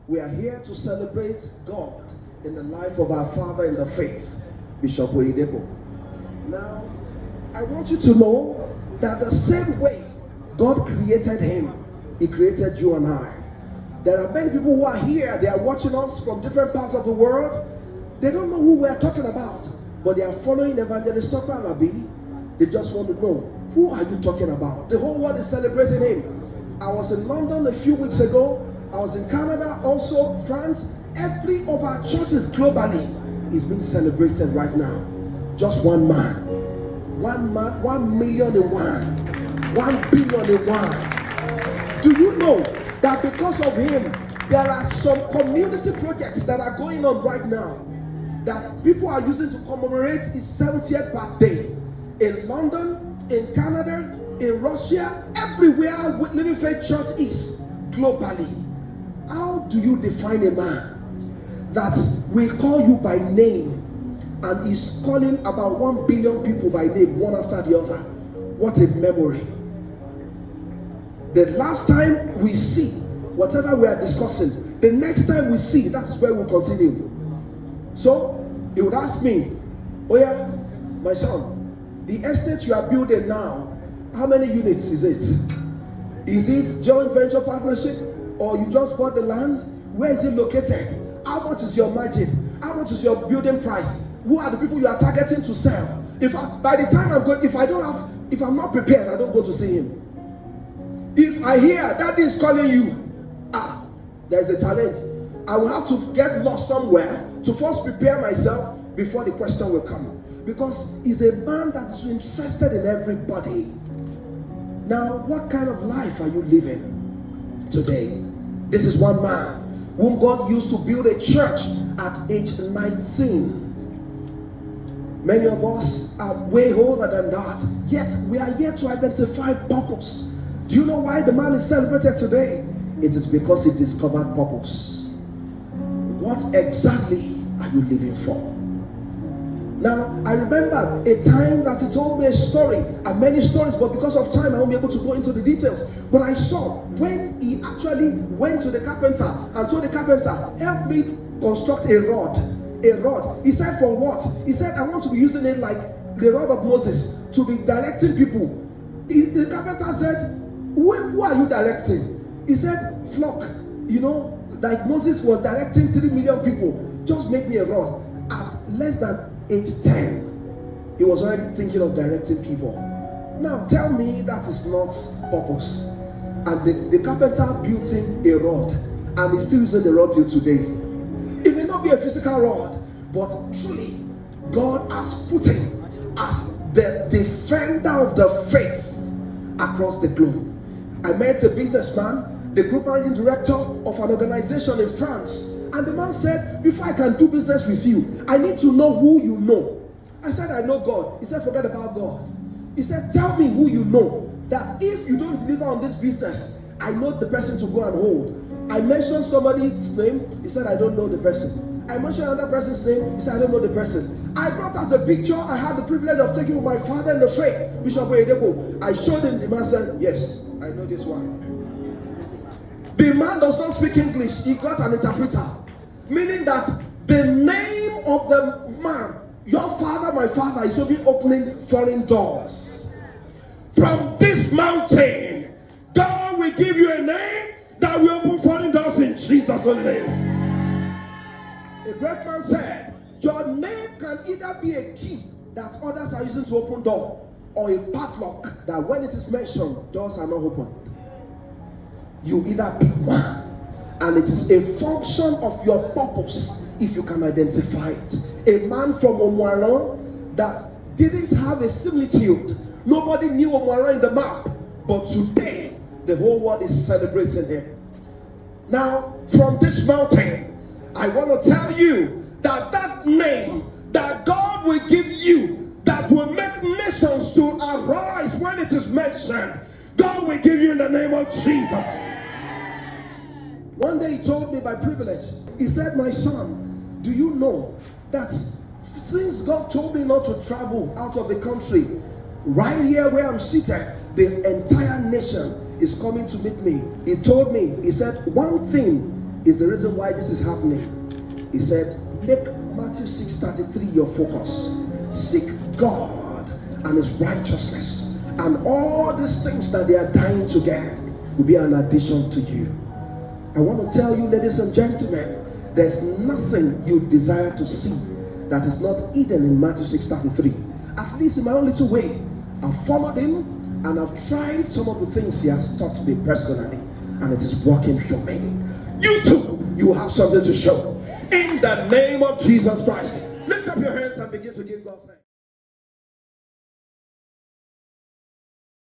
We are here to celebrate God in the life of our father in the faith, Bishop Oyedepo. Now, I want you to know that the same way God created him, he created you and I. There are many people who are here, they are watching us from different parts of the world. They don't know who we are talking about, but they are following Evangelist Tope Alabi. They just want to know, who are you talking about? The whole world is celebrating him. I was in London a few weeks ago. I was in Canada, also France. Every of our churches globally is being celebrated right now. Just one man. 1 million in one. 1 billion in one. Do you know that because of him, there are some community projects that are going on right now that people are using to commemorate his 70th birthday? In London, in Canada, in Russia, everywhere Living Faith Church is globally. How do you define a man that will call you by name and is calling about 1 billion people by name, one after the other? What a memory. The last time we see whatever we are discussing, the next time we see, that is where we'll continue. So he would ask me, oh yeah, my son, the estate you are building now, how many units is it? Is it joint venture partnership, or you just bought the land? Where is it located? How much is your margin? How much is your building price? Who are the people you are targeting to sell? By the time I'm going, if I'm not prepared, I don't go to see him. If I hear Daddy is calling you, there's a challenge. I will have to get lost somewhere to first prepare myself before the question will come. Because he's a man that's interested in everybody. Now, what kind of life are you living today? This is one man whom God used to build a church at age 19. Many of us are way older than that, yet we are yet to identify purpose. Do you know why the man is celebrated today? It is because he discovered purpose. What exactly are you living for? Now, I remember a time that he told me a story, and many stories, but because of time, I won't be able to go into the details. But I saw when he actually went to the carpenter and told the carpenter, help me construct a rod. A rod. He said, for what? He said, I want to be using it like the rod of Moses to be directing people. The carpenter said, who are you directing? He said, flock. You know, like Moses was directing 3 million people. Just make me a rod. At less than age 10, he was already thinking of directing people. Now tell me that is not purpose. And the carpenter built him a rod, and he's still using the rod till today. It may not be a physical rod, but truly God has put him as the defender of the faith across the globe. I met a businessman, the group managing director of an organization in France. And the man said, before I can do business with you, I need to know who you know. I said, I know God. He said, forget about God. He said, tell me who you know, that if you don't deliver on this business, I know the person to go and hold. I mentioned somebody's name. He said, I don't know the person. I mentioned another person's name. He said, I don't know the person. I brought out a picture. I had the privilege of taking with my father in the faith, Bishop Oyedepo. I showed him. The man said, yes, I know this one. The man does not speak English. He got an interpreter. Meaning that the name of the man, your father, my father, is even opening foreign doors. From this mountain, God will give you a name that will open foreign doors in Jesus' name. A great man said, your name can either be a key that others are using to open doors, or a padlock that when it is mentioned, doors are not opened. You either pick one, and it is a function of your purpose if you can identify it. A man from Omuaran that didn't have a similitude. Nobody knew Omuaran in the map, but today the whole world is celebrating him. Now, from this mountain, I want to tell you that that name that God will give you that will make nations to arise when it is mentioned, God will give you in the name of Jesus. One day he told me by privilege, he said, my son, do you know that since God told me not to travel out of the country, right here where I'm seated, the entire nation is coming to meet me. He told me, he said, one thing is the reason why this is happening. He said, make Matthew 6:33 your focus. Seek God and his righteousness, and all these things that they are dying to get will be an addition to you. I want to tell you, ladies and gentlemen, there's nothing you desire to see that is not hidden in Matthew 6:33. At least in my own little way, I've followed him and I've tried some of the things he has taught me personally, and it is working for me. You too, you have something to show. In the name of Jesus Christ, lift up your hands and begin to give God thanks.